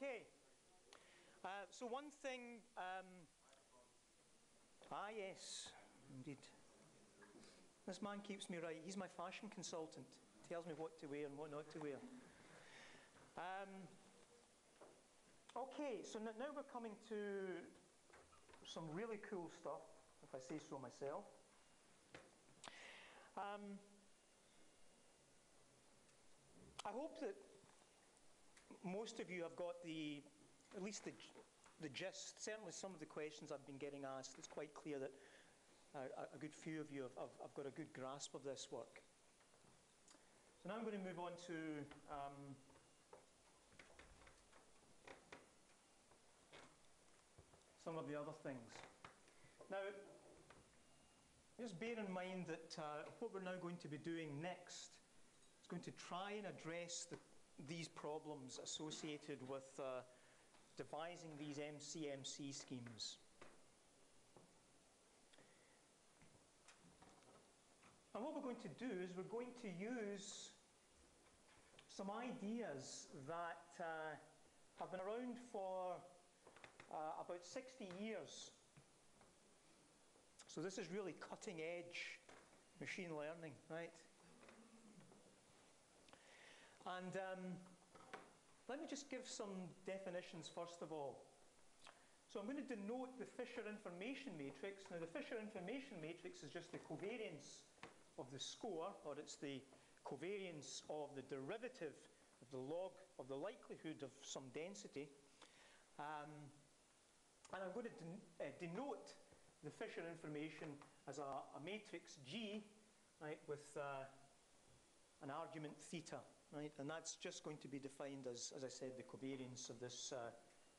Okay. So one thing, yes, indeed. This man keeps me right. He's my fashion consultant. Tells me what to wear and what not to wear. Okay, so now we're coming to some really cool stuff, if I say so myself. I hope that most of you have got at least the gist. Certainly some of the questions I've been getting asked, it's quite clear that a good few of you have got a good grasp of this work. So now I'm going to move on to some of the other things. Now, just bear in mind that what we're now going to be doing next is going to try and address these problems associated with devising these MCMC schemes. And what we're going to do is we're going to use some ideas that have been around for about 60 years. So this is really cutting edge machine learning, right? And let me just give some definitions first of all. So I'm going to denote the Fisher information matrix. Now the Fisher information matrix is just the covariance of the score, or it's the covariance of the derivative of the log of the likelihood of some density. And I'm going to denote the Fisher information as a matrix G, right, with an argument theta, right, and that's just going to be defined as I said, the covariance of this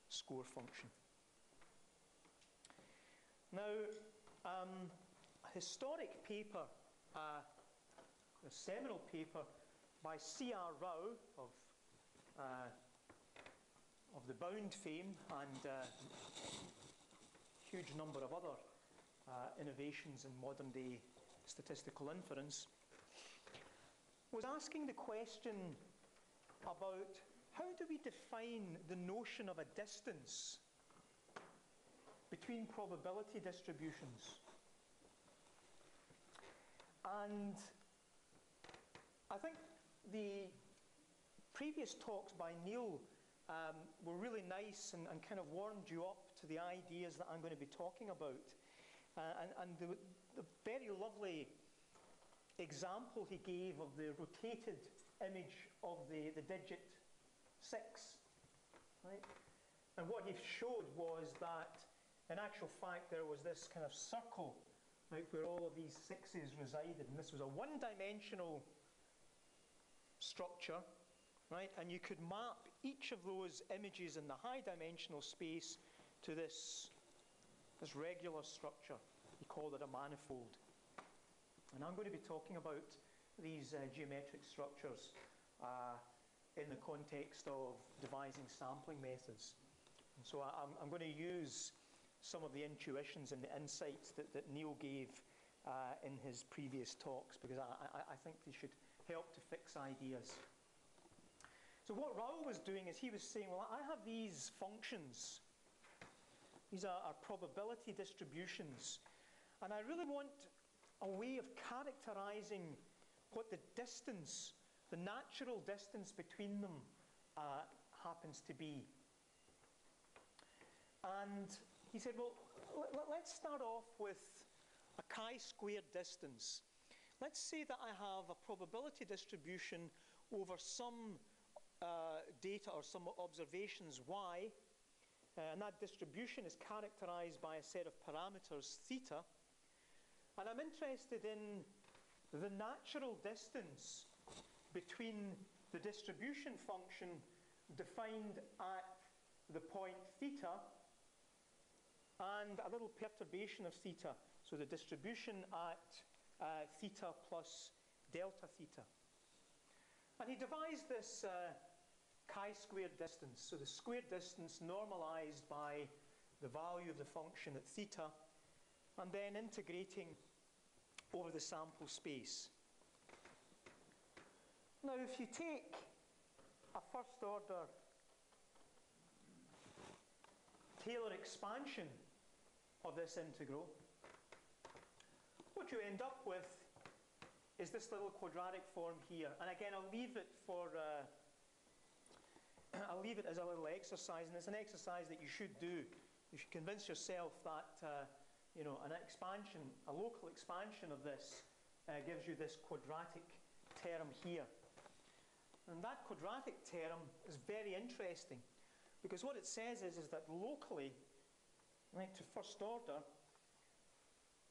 score function. Now, a historic paper, a seminal paper by C.R. Rao of the bound fame and huge number of other innovations in modern day statistical inference, was asking the question about how do we define the notion of a distance between probability distributions. And I think the previous talks by Neil were really nice and kind of warmed you up to the ideas that I'm going to be talking about. And the very lovely example he gave of the rotated image of the digit 6. Right? And what he showed was that in actual fact there was this kind of circle, right, where all of these 6s resided, and this was a one-dimensional structure, right, and you could map each of those images in the high-dimensional space to this regular structure. He called it a manifold. And I'm going to be talking about these geometric structures in the context of devising sampling methods. And so I'm going to use some of the intuitions and the insights that Neil gave in his previous talks, because I think they should help to fix ideas. So what Rao was doing is he was saying, well, I have these functions. These are probability distributions. And I really want a way of characterizing what the distance, the natural distance between them happens to be. And he said, well, let's start off with a chi-squared distance. Let's say that I have a probability distribution over some data or some observations y, and that distribution is characterized by a set of parameters theta, and I'm interested in the natural distance between the distribution function defined at the point theta and a little perturbation of theta, so the distribution at theta plus delta theta. And he devised this chi-squared distance, so the squared distance normalized by the value of the function at theta, and then integrating over the sample space. Now, if you take a first order Taylor expansion of this integral, what you end up with is this little quadratic form here. And again, I'll leave it for I'll leave it as a little exercise, and it's an exercise that you should do. You should convince yourself that you know, an expansion, a local expansion of this gives you this quadratic term here. And that quadratic term is very interesting, because what it says is that locally, right, to first order,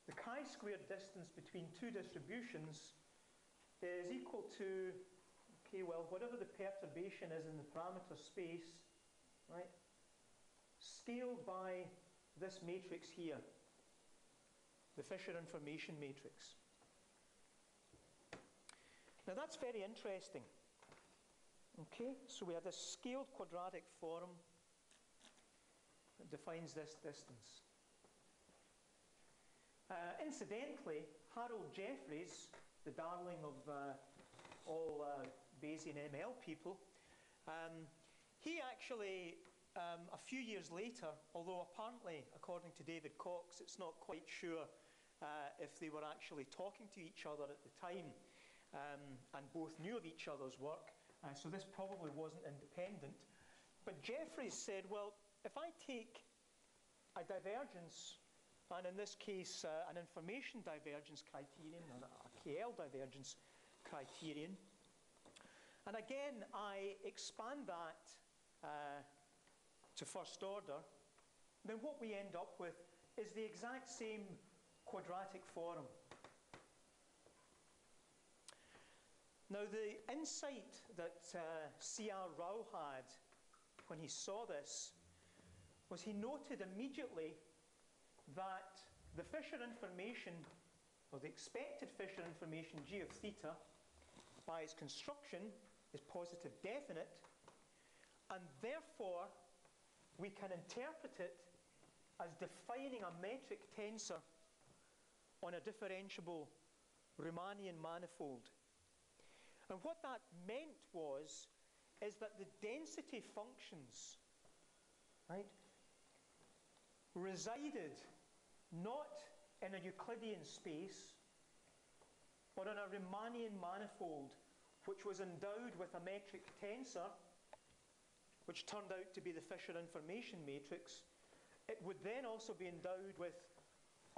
the chi-squared distance between two distributions is equal to, okay, well, whatever the perturbation is in the parameter space, right, scaled by this matrix here, the Fisher information matrix. Now that's very interesting. Okay, so we have this scaled quadratic form that defines this distance. Incidentally, Harold Jeffreys, the darling of all Bayesian ML people, he actually, a few years later, although apparently, according to David Cox, it's not quite sure if they were actually talking to each other at the time, and both knew of each other's work, so this probably wasn't independent. But Jeffreys said, well, if I take a divergence, and in this case an information divergence criterion, or a KL divergence criterion, and again I expand that to first order, then what we end up with is the exact same quadratic form. Now, the insight that C.R. Rao had when he saw this was he noted immediately that the Fisher information, or the expected Fisher information g of theta, by its construction, is positive definite, and therefore we can interpret it as defining a metric tensor on a differentiable Riemannian manifold. And what that meant is that the density functions, right, resided not in a Euclidean space, but in a Riemannian manifold, which was endowed with a metric tensor, which turned out to be the Fisher information matrix. It would then also be endowed with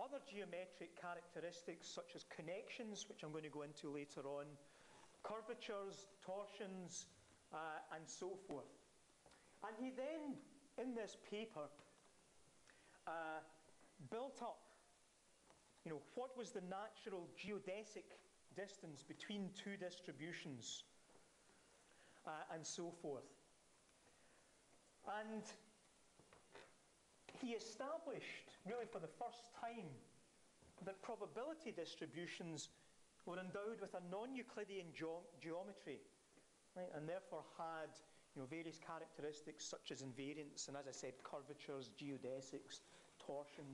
other geometric characteristics, such as connections, which I'm going to go into later on, curvatures, torsions, and so forth. And he then, in this paper, built up, you know, what was the natural geodesic distance between two distributions, and so forth. And he established, really for the first time, that probability distributions were endowed with a non-Euclidean geometry, right, and therefore had, you know, various characteristics such as invariance, and as I said, curvatures, geodesics, torsion,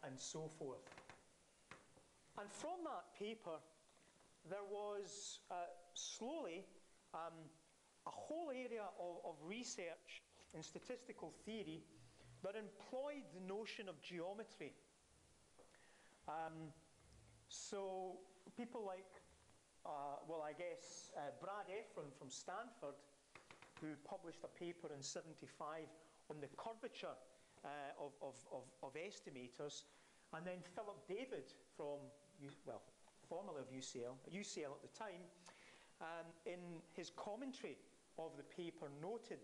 and so forth. And from that paper, there was slowly a whole area of research in statistical theory that employed the notion of geometry. So people like, well, I guess Brad Efron from Stanford, who published a paper in '75 on the curvature of estimators, and then Philip David from, well, formerly of UCL at the time, in his commentary of the paper noted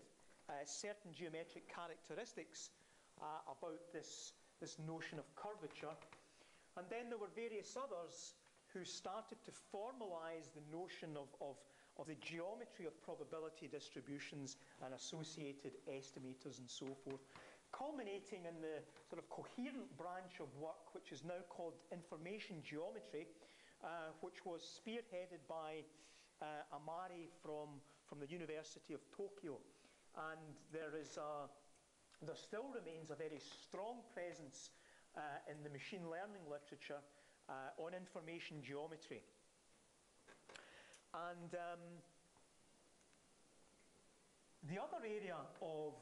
certain geometric characteristics about this notion of curvature. And then there were various others who started to formalize the notion of the geometry of probability distributions and associated estimators and so forth, culminating in the sort of coherent branch of work which is now called information geometry, which was spearheaded by Amari from the University of Tokyo. And there still remains a very strong presence in the machine learning literature on information geometry. And the other area of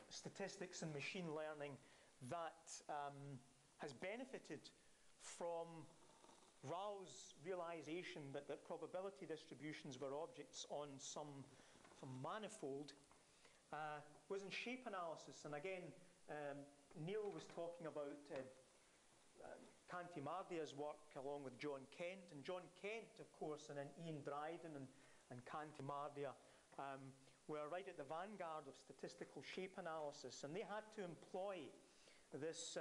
statistics and machine learning that has benefited from Rao's realization that probability distributions were objects on some manifold was in shape analysis. And again, Neil was talking about Cantimardia's work along with John Kent. And John Kent, of course, and then Ian Dryden and Cantimardia were right at the vanguard of statistical shape analysis. And they had to employ this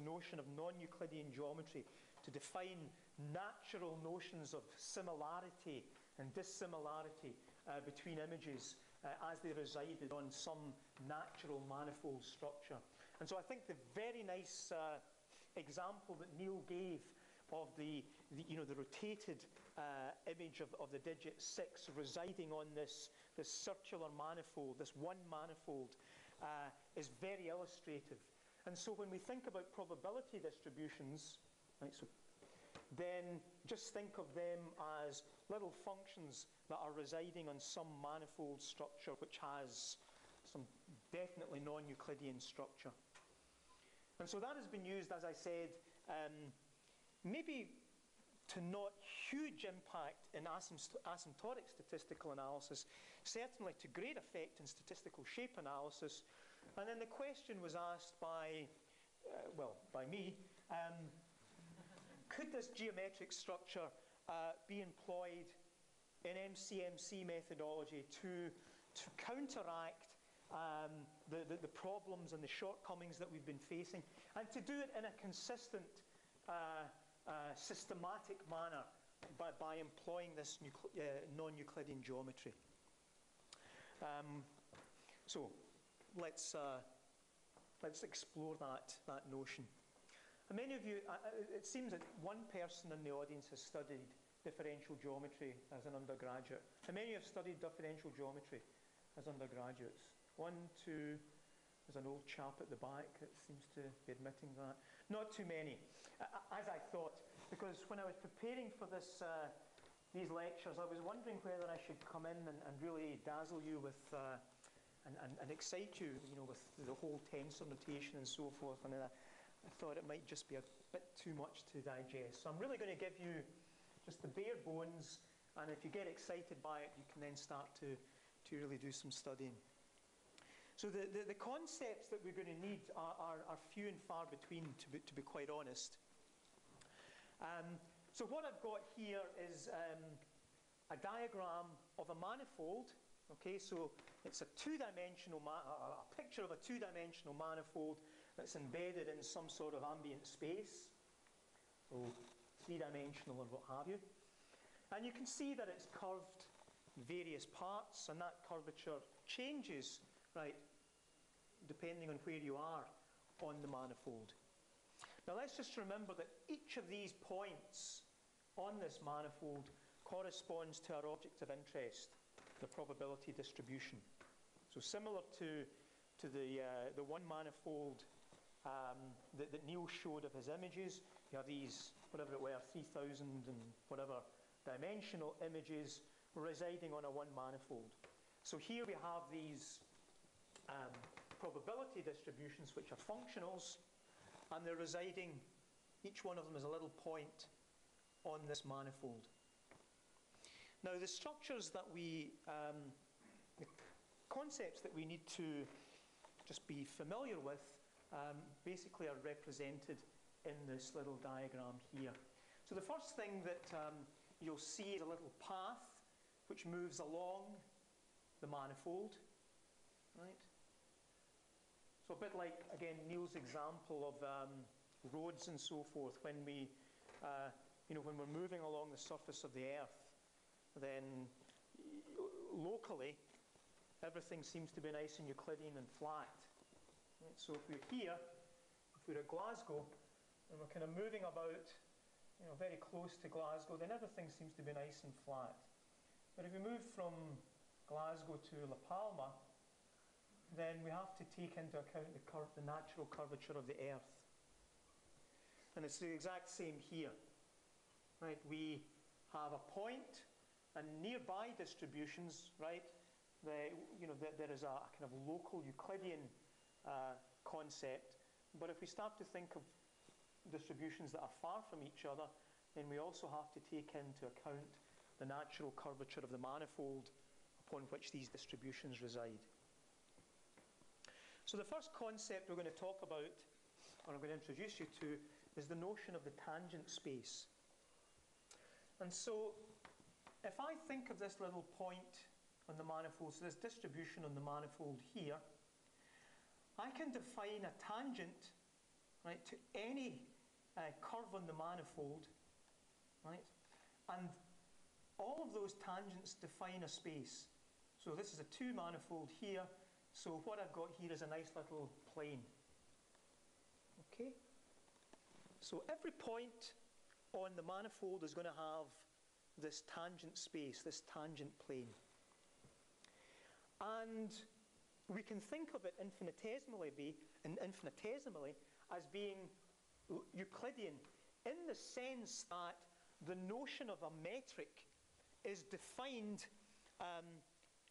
notion of non-Euclidean geometry to define natural notions of similarity and dissimilarity between images as they resided on some natural manifold structure. And so I think the very nice example that Neil gave of the rotated image of the digit 6 residing on this circular manifold, this one manifold, is very illustrative. And so when we think about probability distributions, right, so then just think of them as little functions that are residing on some manifold structure which has some definitely non-Euclidean structure. And so that has been used, as I said, maybe to not huge impact in asymptotic statistical analysis, certainly to great effect in statistical shape analysis. And then the question was asked by me, could this geometric structure be employed in MCMC methodology to counteract the problems and the shortcomings that we've been facing, and to do it in a consistent, systematic manner by employing this non-Euclidean geometry. So let's explore that notion. And many of you, it seems that one person in the audience has studied differential geometry as an undergraduate. How many have studied differential geometry as undergraduates? 1, 2, there's an old chap at the back that seems to be admitting that. Not too many, as I thought, because when I was preparing for these lectures, I was wondering whether I should come in and really dazzle you with and excite you, with the whole tensor notation and so forth. And I thought it might just be a bit too much to digest. So I'm really going to give you just the bare bones, and if you get excited by it, you can then start to really do some studying. So the concepts that we're going to need are few and far between, to be quite honest. So what I've got here is a diagram of a manifold. Okay, so it's a two-dimensional, a picture of a two-dimensional manifold that's embedded in some sort of ambient space, so three-dimensional or what have you. And you can see that it's curved in various parts, and that curvature changes, right, depending on where you are on the manifold. Now let's just remember that each of these points on this manifold corresponds to our object of interest, the probability distribution. So similar to the one manifold that Neil showed of his images, you have these, whatever it were, 3,000 and whatever dimensional images residing on a one manifold. So here we have these probability distributions, which are functionals, and they're residing, each one of them is a little point on this manifold. Now the structures that the concepts that we need to just be familiar with basically are represented in this little diagram here. So the first thing that you'll see is a little path which moves along the manifold, right? So a bit like, again, Neil's example of roads and so forth. When we, when we're moving along the surface of the Earth, then locally everything seems to be nice and Euclidean and flat. Right? So if we're here, if we're at Glasgow, and we're kind of moving about, very close to Glasgow, then everything seems to be nice and flat. But if we move from Glasgow to La Palma, then we have to take into account the natural curvature of the Earth. And it's the exact same here. Right? We have a point and nearby distributions, right? There is a kind of local Euclidean concept. But if we start to think of distributions that are far from each other, then we also have to take into account the natural curvature of the manifold upon which these distributions reside. So the first concept we're going to talk about, or I'm going to introduce you to, is the notion of the tangent space. And so if I think of this little point on the manifold, so this distribution on the manifold here, I can define a tangent, right, to any curve on the manifold, right, and all of those tangents define a space. So this is a 2 manifold here, so what I've got here is a nice little plane. Okay? So every point on the manifold is going to have this tangent space, this tangent plane. And we can think of it infinitesimally as being Euclidean, in the sense that the notion of a metric is defined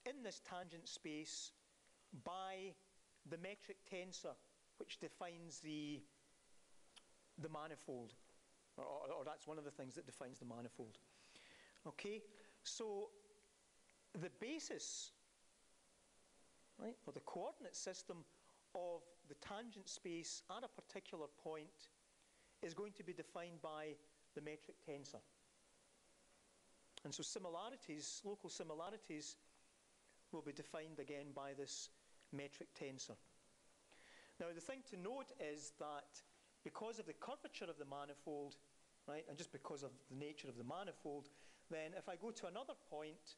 in this tangent space by the metric tensor, which defines the manifold, or that's one of the things that defines the manifold. Okay, so the basis, right, or the coordinate system of the tangent space at a particular point is going to be defined by the metric tensor. And so similarities, local similarities, will be defined again by this metric tensor. Now the thing to note is that because of the curvature of the manifold, right, and just because of the nature of the manifold, then if I go to another point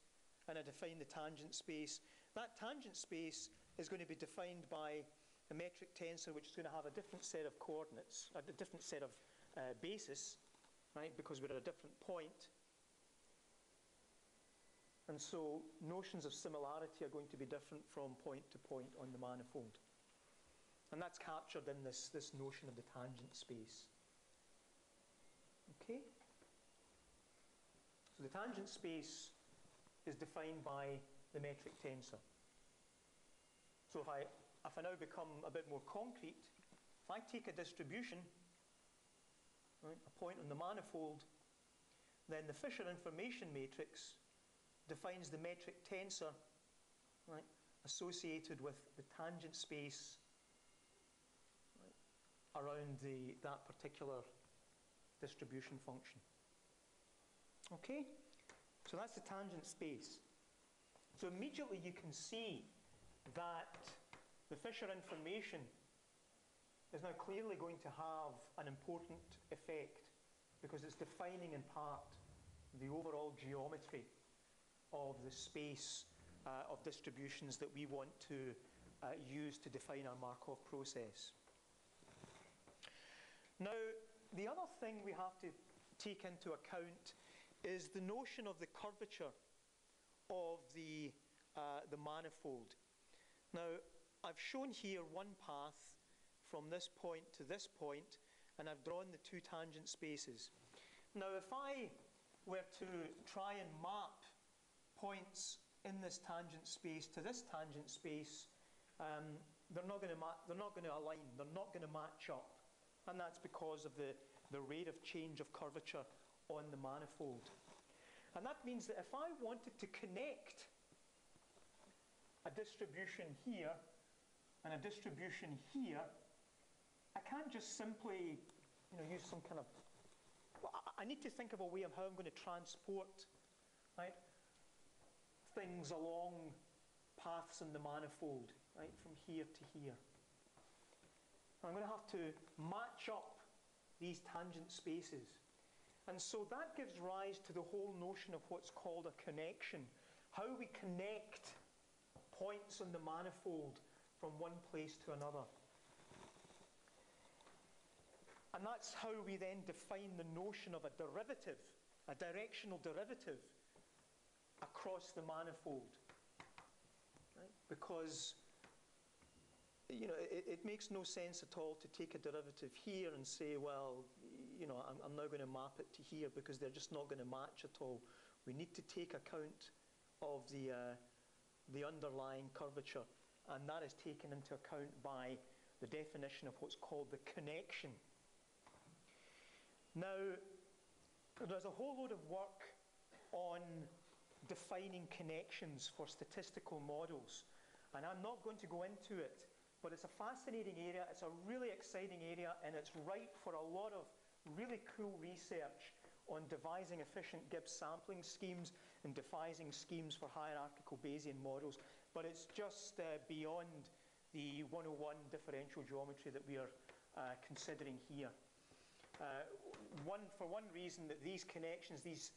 and I define the tangent space, that tangent space is going to be defined by a metric tensor which is going to have a different set of coordinates, a different set of basis, right, because we're at a different point. And so notions of similarity are going to be different from point to point on the manifold. And that's captured in this notion of the tangent space. Okay? So the tangent space is defined by the metric tensor. So if I now become a bit more concrete, if I take a distribution, right, a point on the manifold, then the Fisher information matrix defines the metric tensor, right, associated with the tangent space, right, around that particular distribution function. Okay? So that's the tangent space. So immediately you can see that the Fisher information is now clearly going to have an important effect, because it's defining in part the overall geometry of the space of distributions that we want to use to define our Markov process. Now, the other thing we have to take into account is the notion of the curvature of the manifold. Now, I've shown here one path from this point to this point, and I've drawn the 2 tangent spaces. Now, if I were to try and map points in this tangent space to this tangent space, they're not going to align, they're not going to match up. And that's because of the rate of change of curvature on the manifold. And that means that if I wanted to connect a distribution here and a distribution here, I can't just simply, use some kind of, I need to think of a way of how I'm going to transport, right, things along paths in the manifold, right, from here to here. I'm going to have to match up these tangent spaces. And so that gives rise to the whole notion of what's called a connection. How we connect points on the manifold from one place to another. And that's how we then define the notion of a derivative, a directional derivative across the manifold. Right? Because it makes no sense at all to take a derivative here and say, well, I'm now going to map it to here, because they're just not going to match at all. We need to take account of the underlying curvature and that is taken into account by the definition of what's called the connection. Now, there's a whole load of work on defining connections for statistical models, and I'm not going to go into it, but it's a fascinating area, it's a really exciting area, and it's ripe for a lot of really cool research on devising efficient Gibbs sampling schemes and devising schemes for hierarchical Bayesian models, but it's just beyond the 101 differential geometry that we are considering here. For one reason, that these connections, these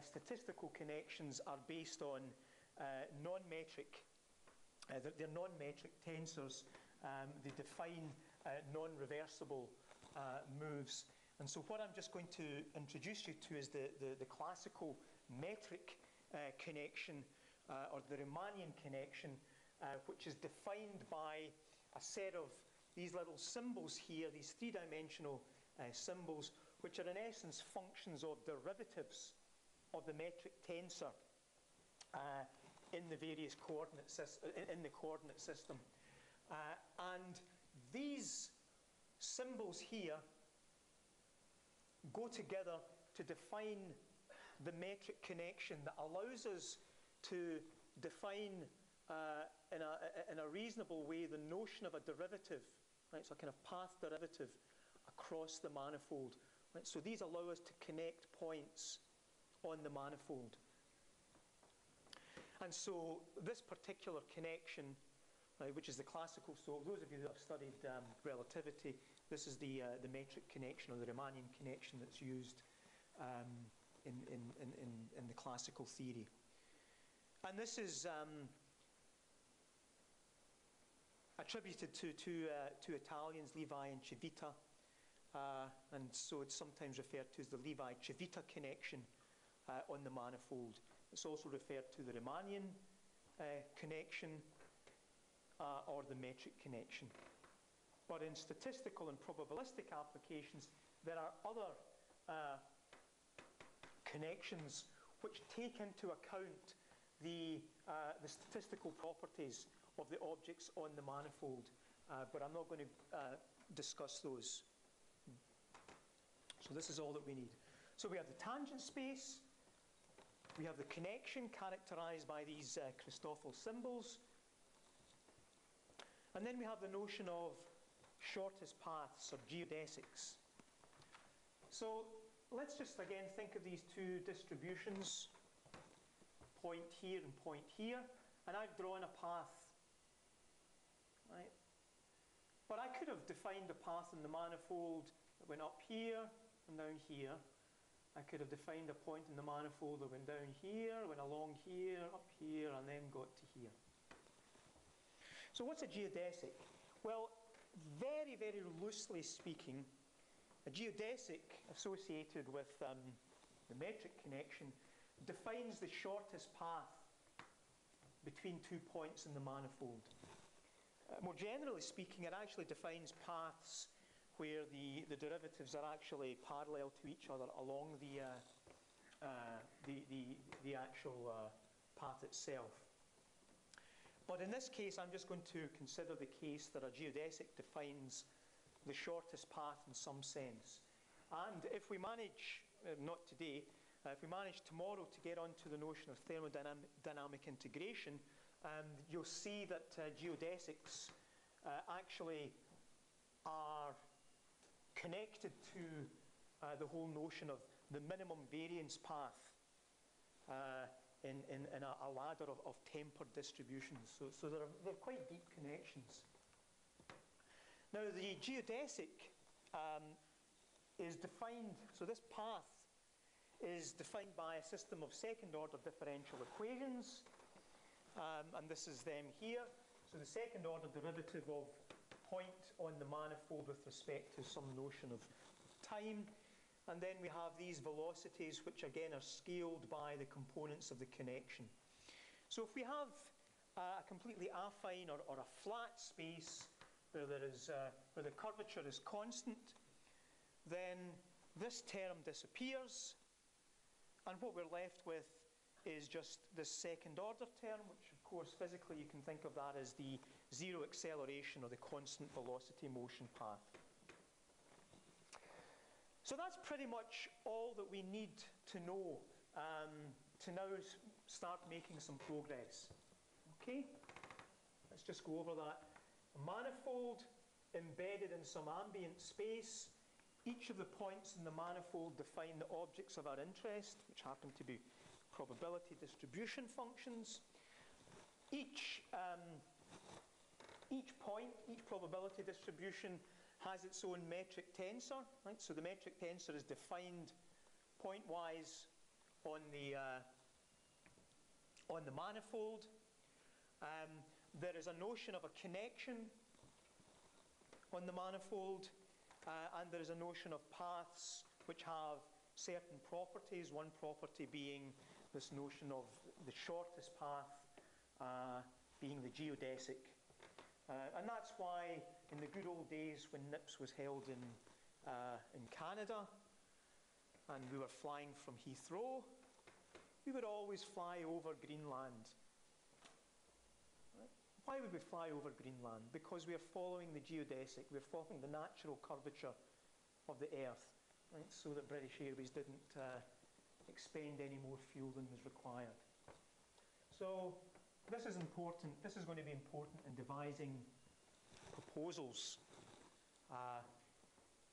statistical connections, are based on non-metric, they're non-metric tensors. They define non-reversible moves. And so what I'm just going to introduce you to is the classical metric connection, or the Riemannian connection, which is defined by a set of these little symbols here, these three-dimensional symbols, which are in essence functions of derivatives of the metric tensor in the various coordinate in the coordinate system. And these symbols here go together to define the metric connection that allows us to define in a reasonable way the notion of a derivative, right? So a kind of path derivative across the manifold. Right? So these allow us to connect points on the manifold. And so this particular connection, right, which is the classical, so those of you that have studied relativity, this is the metric connection, or the Riemannian connection, that's used in the classical theory. And this is attributed to two Italians, Levi and Civita, and so it's sometimes referred to as the Levi-Civita connection on the manifold. It's also referred to the Riemannian connection or the metric connection. But in statistical and probabilistic applications, there are other connections which take into account the statistical properties of the objects on the manifold, but I'm not going to discuss those. So this is all that we need. So we have the tangent space, we have the connection characterized by these Christoffel symbols, and then we have the notion of shortest paths, or geodesics. So let's just again think of these two distributions, point here and point here, and I've drawn a path, right? But I could have defined a path in the manifold that went up here and down here. I could have defined a point in the manifold that went down here, went along here, up here, and then got to here. So what's a geodesic? Well, very, very loosely speaking, a geodesic associated with the metric connection defines the shortest path between 2 points in the manifold. More generally speaking, it actually defines paths where the derivatives are actually parallel to each other along the actual path itself. But in this case, I'm just going to consider the case that a geodesic defines the shortest path in some sense. And if we manage, not today, if we manage tomorrow to get onto the notion of thermodynamic integration, you'll see that geodesics actually are connected to the whole notion of the minimum variance path in a ladder of tempered distributions. So they're quite deep connections. Now the geodesic is defined, so this path is defined by a system of second order differential equations, and this is them here. So the second order derivative of point on the manifold with respect to some notion of time, and then we have these velocities which again are scaled by the components of the connection. So if we have a completely affine or a flat space where where the curvature is constant, then this term disappears, and what we're left with is just this second order term, which of course physically you can think of that as the zero acceleration or the constant velocity motion path. So that's pretty much all that we need to know to now start making some progress. Okay? Let's just go over that. A manifold embedded in some ambient space. Each of the points in the manifold define the objects of our interest, which happen to be probability distribution functions. Each point, each probability distribution has its own metric tensor, right? So the metric tensor is defined point-wise on the manifold. There is a notion of a connection on the manifold, and there is a notion of paths which have certain properties, one property being this notion of the shortest path being the geodesic. And that's why in the good old days when NIPS was held in Canada and we were flying from Heathrow, we would always fly over Greenland. Right? Why would we fly over Greenland? Because we are following the geodesic, we're following the natural curvature of the Earth, right? So that British Airways didn't expend any more fuel than was required. So this is important. This is going to be important in devising proposals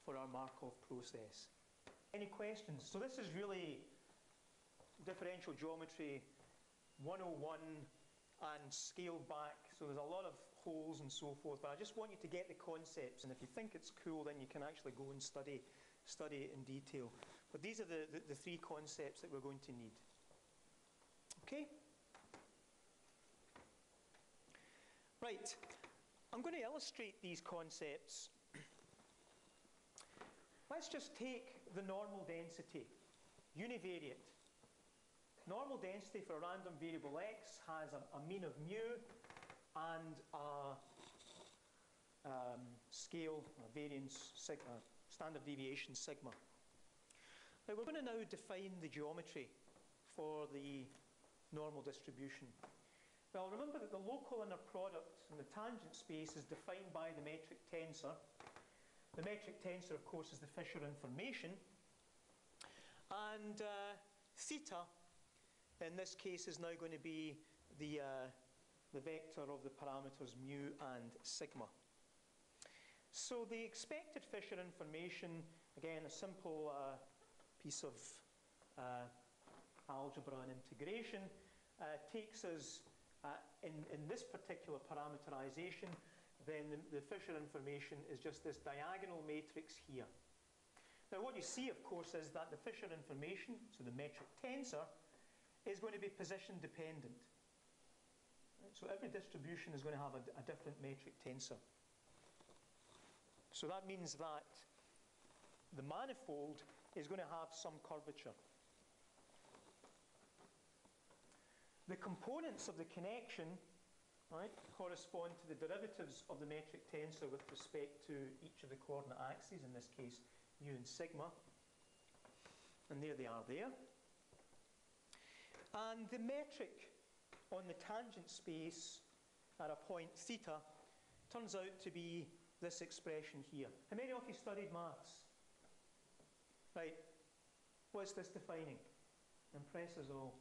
for our Markov process. Any questions? So this is really differential geometry 101 and scaled back. So there's a lot of holes and so forth, but I just want you to get the concepts, and if you think it's cool, then you can actually go and study it in detail. But these are the three concepts that we're going to need. Okay? Right, I'm going to illustrate these concepts. Let's just take the normal density, univariate. Normal density for a random variable x has a mean of mu and a scale, a variance, sigma, standard deviation sigma. Now we're going to now define the geometry for the normal distribution. Well, remember that the local inner product in the tangent space is defined by the metric tensor. The metric tensor, of course, is the Fisher information. And theta, in this case, is now going to be the vector of the parameters mu and sigma. So the expected Fisher information, again, a simple piece of algebra and integration, takes us in this particular parameterization, then the Fisher information is just this diagonal matrix here. Now what you see, of course, is that the Fisher information, so the metric tensor, is going to be position dependent. Right? So every distribution is going to have a different metric tensor. So that means that the manifold is going to have some curvature. The components of the connection, right, correspond to the derivatives of the metric tensor with respect to each of the coordinate axes, in this case mu and sigma. And there they are there. And the metric on the tangent space at a point theta turns out to be this expression here. How many of you studied maths? Right, what's this defining? Impress us all.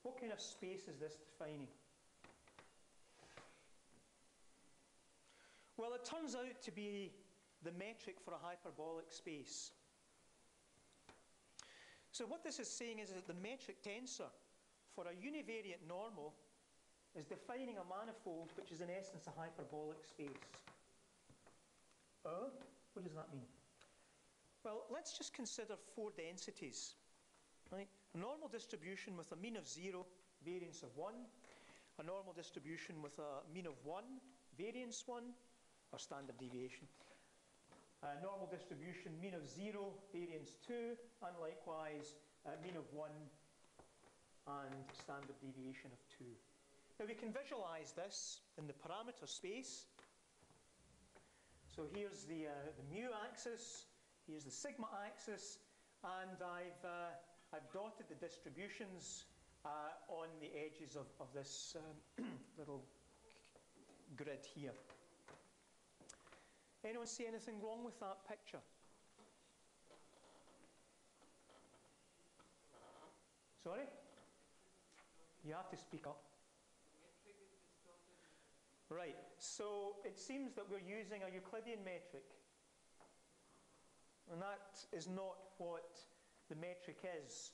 What kind of space is this defining? Well, it turns out to be the metric for a hyperbolic space. So what this is saying is that the metric tensor for a univariate normal is defining a manifold which is in essence a hyperbolic space. What does that mean? Well, let's just consider four densities. Right? A normal distribution with a mean of 0, variance of 1. A normal distribution with a mean of 1, variance 1, or standard deviation. A normal distribution, mean of 0, variance 2, and likewise mean of 1 and standard deviation of 2. Now we can visualize this in the parameter space. So here's the mu axis, here's the sigma axis, and I've dotted the distributions on the edges of this little grid here. Anyone see anything wrong with that picture? Sorry? You have to speak up. Right, so it seems that we're using a Euclidean metric. And that is not what the metric is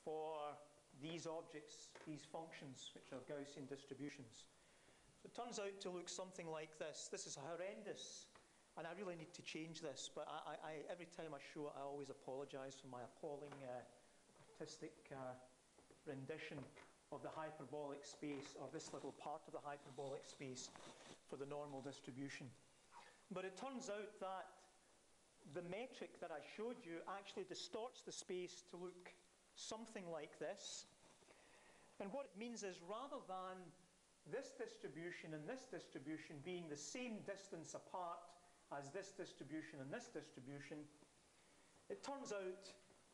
for these objects, these functions, which are Gaussian distributions. So it turns out to look something like this. This is horrendous, and I really need to change this, but every time I show it, I always apologize for my appalling artistic rendition of the hyperbolic space, or this little part of the hyperbolic space for the normal distribution. But it turns out that the metric that I showed you actually distorts the space to look something like this. And what it means is, rather than this distribution and this distribution being the same distance apart as this distribution and this distribution, it turns out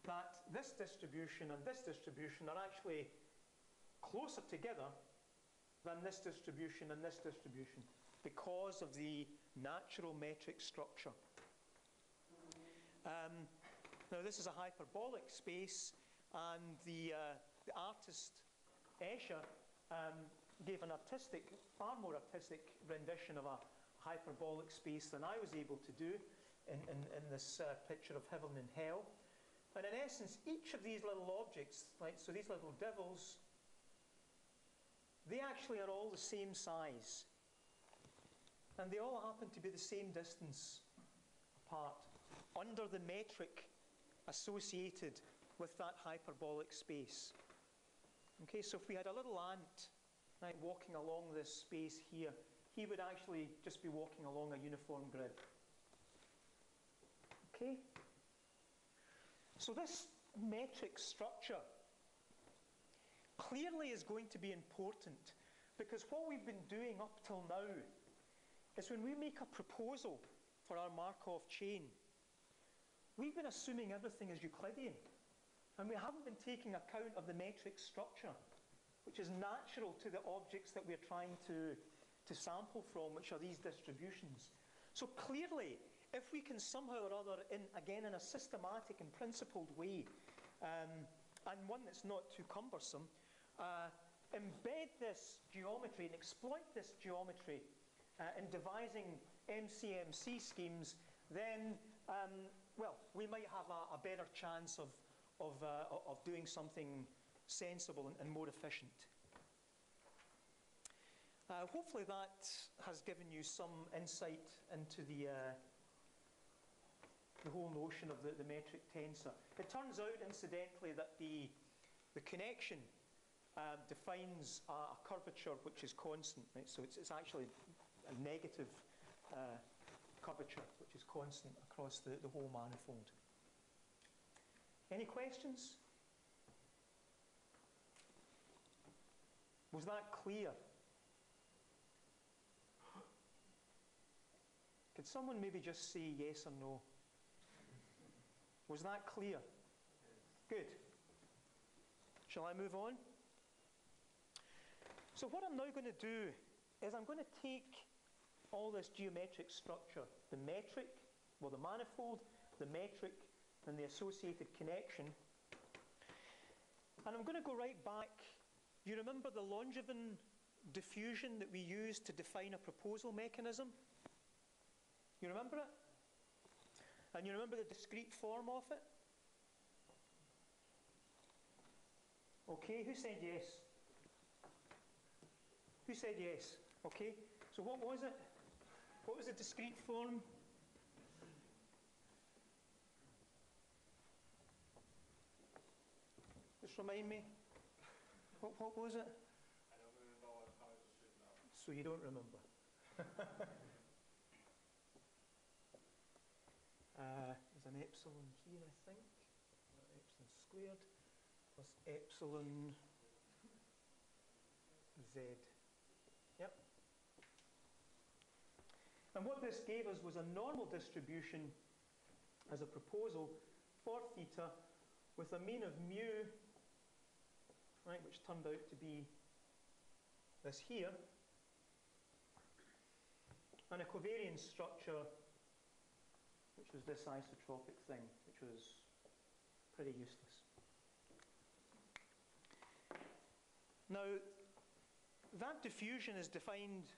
that this distribution and this distribution are actually closer together than this distribution and this distribution because of the natural metric structure. Now this is a hyperbolic space, and the artist Escher gave an artistic, far more artistic rendition of a hyperbolic space than I was able to do in this picture of heaven and hell. And in essence, each of these little objects, like so these little devils, they actually are all the same size. And they all happen to be the same distance apart under the metric associated with that hyperbolic space. Okay, so if we had a little ant, right, walking along this space here, he would actually just be walking along a uniform grid. Okay? So this metric structure clearly is going to be important, because what we've been doing up till now is when we make a proposal for our Markov chain, we've been assuming everything is Euclidean, and we haven't been taking account of the metric structure, which is natural to the objects that we're trying to sample from, which are these distributions. So clearly, if we can somehow or other, again in a systematic and principled way, and one that's not too cumbersome, embed this geometry and exploit this geometry in devising MCMC schemes, then well, we might have a better chance of doing something sensible and more efficient. Hopefully that has given you some insight into the whole notion of the metric tensor. It turns out, incidentally, that the connection defines a curvature which is constant, right? So it's actually a negative curvature which is constant across the whole manifold. Any questions? Was that clear? Could someone maybe just say yes or no? Was that clear? Good. Shall I move on? So what I'm now going to do is I'm going to take all this geometric structure, the metric, well, the manifold, the metric, and the associated connection, and I'm going to go right back. You remember the Langevin diffusion that we used to define a proposal mechanism? You remember it? And you remember the discrete form of it? Okay, who said yes? Who said yes? Okay, so what was it? What was the discrete form? Just remind me. What was it? I don't remember what how it was written out. So you don't remember. There's an epsilon here, I think. Epsilon squared plus epsilon z. Yep. And what this gave us was a normal distribution as a proposal for theta with a mean of mu, right, which turned out to be this here. and a covariance structure, which was this isotropic thing, which was pretty useless. Now, that diffusion is defined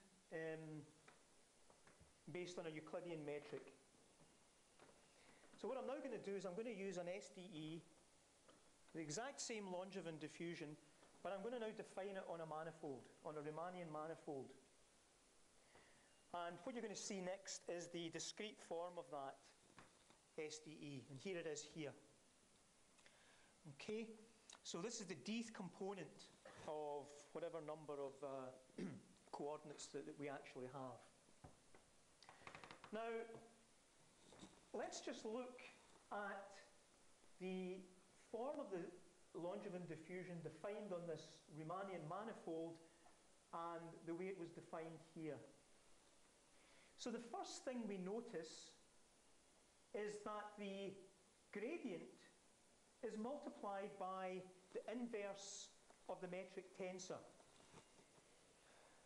based on a Euclidean metric. So what I'm now going to do is I'm going to use an SDE, the exact same Langevin diffusion, but I'm going to now define it on a manifold, on a Riemannian manifold. And what you're going to see next is the discrete form of that SDE, and here it is here. Okay, so this is the dth component of whatever number of coordinates that we actually have. Now, let's just look at the form of the Langevin diffusion defined on this Riemannian manifold and the way it was defined here. So the first thing we notice is that the gradient is multiplied by the inverse of the metric tensor.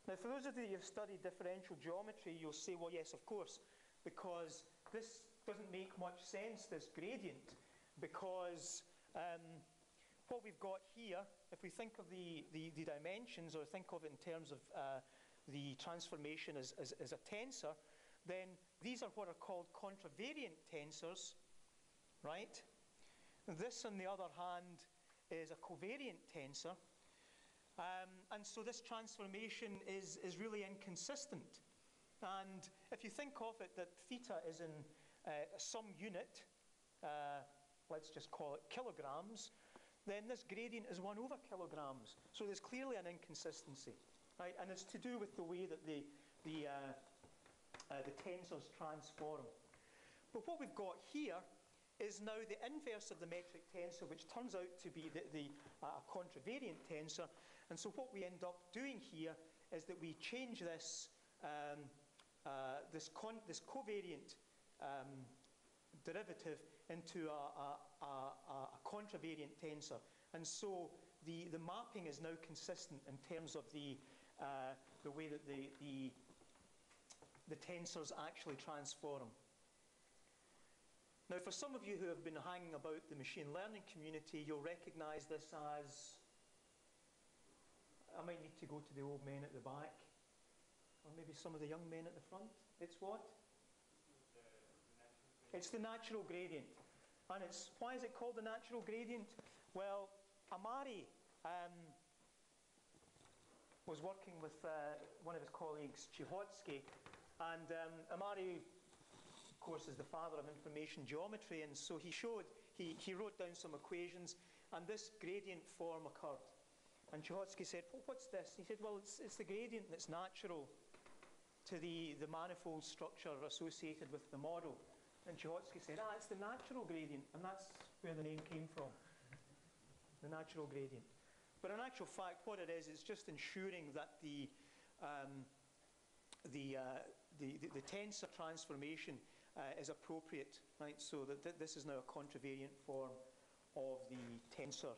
Now, for those of you who have studied differential geometry, you'll say, well, yes, of course, because this doesn't make much sense, this gradient, because what we've got here, if we think of the dimensions, or think of it in terms of the transformation as a tensor, then these are what are called contravariant tensors, right? This, on the other hand, is a covariant tensor. And so this transformation is really inconsistent. And if you think of it that theta is in some unit, let's just call it kilograms, then this gradient is 1 over kilograms. So there's clearly an inconsistency, right? And it's to do with the way that the tensors transform. But what we've got here is now the inverse of the metric tensor, which turns out to be a contravariant tensor. And so what we end up doing here is that we change this this covariant derivative into a contravariant tensor. And so the mapping is now consistent in terms of the way that the tensors actually transform. Now, for some of you who have been hanging about the machine learning community, you'll recognize this as, I might need to go to the old men at the back, or maybe some of the young men at the front. It's what? It's the natural gradient. And why is it called the natural gradient? Well, Amari was working with one of his colleagues, Chihotsky, and Amari, of course, is the father of information geometry, and so he wrote down some equations, and this gradient form occurred. And Chihotsky said, well, what's this? He said, well, it's the gradient that's natural to the manifold structure associated with the model. And Chihotsky said, it's the natural gradient, and that's where the name came from, the natural gradient. But in actual fact, what it is, it's just ensuring that the tensor transformation is appropriate, right? So that this is now a contravariant form of the tensor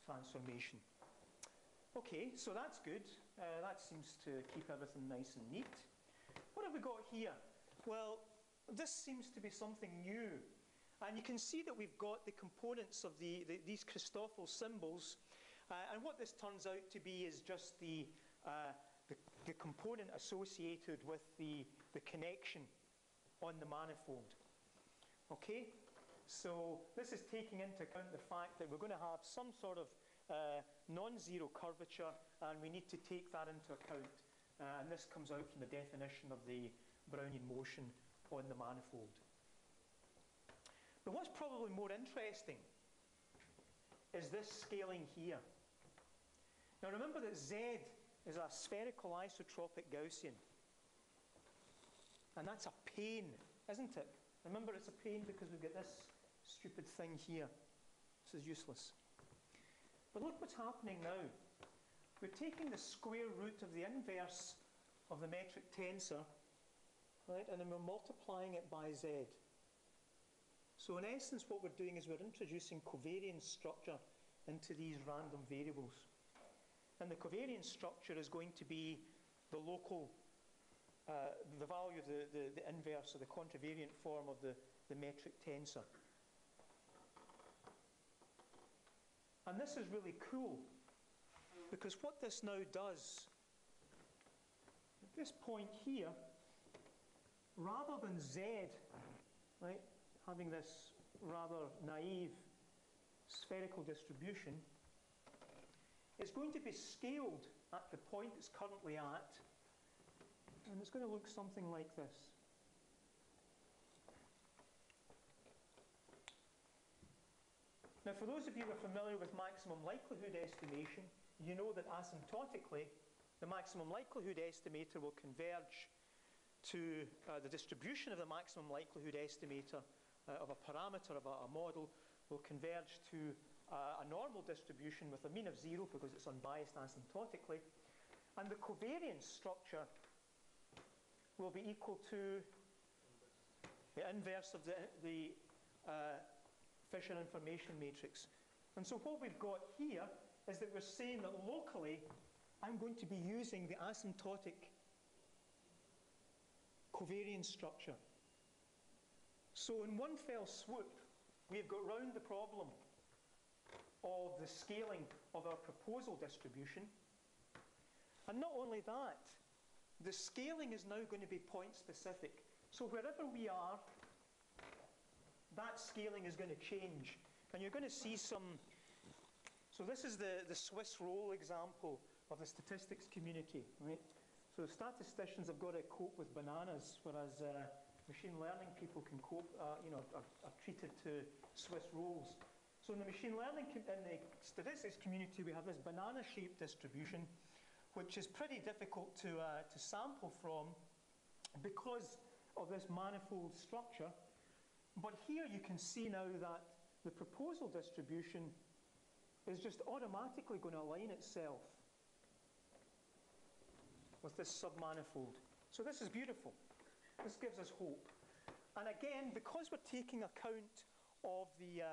transformation. Okay, so that's good. That seems to keep everything nice and neat. What have we got here? Well, this seems to be something new. And you can see that we've got the components of these Christoffel symbols. And what this turns out to be is just the component associated with the connection on the manifold. Okay? So this is taking into account the fact that we're going to have some sort of non-zero curvature, and we need to take that into account. And this comes out from the definition of the Brownian motion on the manifold. But what's probably more interesting is this scaling here. Now remember that Z is a spherical isotropic Gaussian. And that's a pain, isn't it? Remember, it's a pain because we've got this stupid thing here. This is useless. But look what's happening now. We're taking the square root of the inverse of the metric tensor, right, and then we're multiplying it by Z. So in essence, what we're doing is we're introducing covariance structure into these random variables. And the covariance structure is going to be the local the value of the inverse or the contravariant form of the metric tensor. And this is really cool, because what this now does, at this point here, rather than Z, right, having this rather naive spherical distribution, it's going to be scaled at the point it's currently at, and it's going to look something like this. Now, for those of you who are familiar with maximum likelihood estimation, you know that asymptotically, the maximum likelihood estimator will converge to the distribution of the maximum likelihood estimator of a parameter of a model will converge to a normal distribution with a mean of 0 because it's unbiased asymptotically. And the covariance structure will be equal to the inverse of the Fisher information matrix. And so what we've got here is that we're saying that locally I'm going to be using the asymptotic covariance structure. So in one fell swoop, we've got round the problem of the scaling of our proposal distribution. And not only that, the scaling is now going to be point specific. So wherever we are, that scaling is going to change. And you're going to see some, so this is the Swiss roll example of the statistics community, right? So the statisticians have got to cope with bananas, whereas machine learning people can cope, are treated to Swiss rolls. So in the machine learning, in the statistics community, we have this banana-shaped distribution, which is pretty difficult to sample from because of this manifold structure. But here you can see now that the proposal distribution is just automatically going to align itself with this submanifold. So this is beautiful. This gives us hope. And again, because we're taking account of the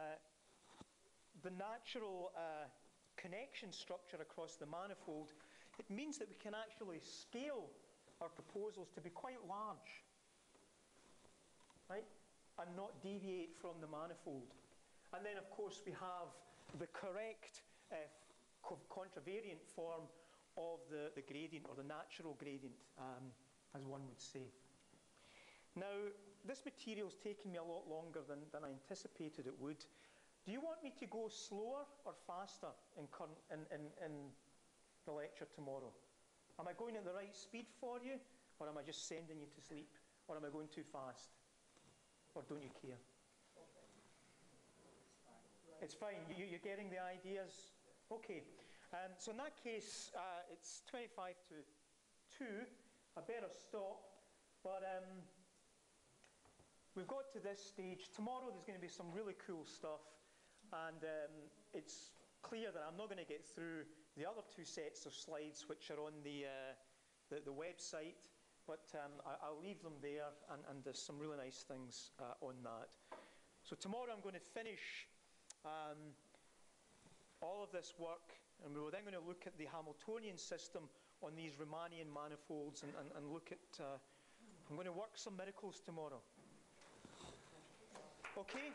natural connection structure across the manifold, it means that we can actually scale our proposals to be quite large, right? And not deviate from the manifold. And then, of course, we have the correct contravariant form of the gradient, or the natural gradient, as one would say. Now, this material's taken me a lot longer than I anticipated it would. Do you want me to go slower or faster in the lecture tomorrow? Am I going at the right speed for you, or am I just sending you to sleep? Or am I going too fast? Or don't you care? It's fine. You're getting the ideas? Okay. So in that case, it's 25 to 2. I better stop. But we've got to this stage. Tomorrow there's going to be some really cool stuff. And it's clear that I'm not going to get through the other 2 sets of slides which are on the website. But I'll leave them there, and there's some really nice things on that. So tomorrow I'm going to finish all of this work, and we're then going to look at the Hamiltonian system on these Riemannian manifolds and look at, I'm going to work some miracles tomorrow. Okay?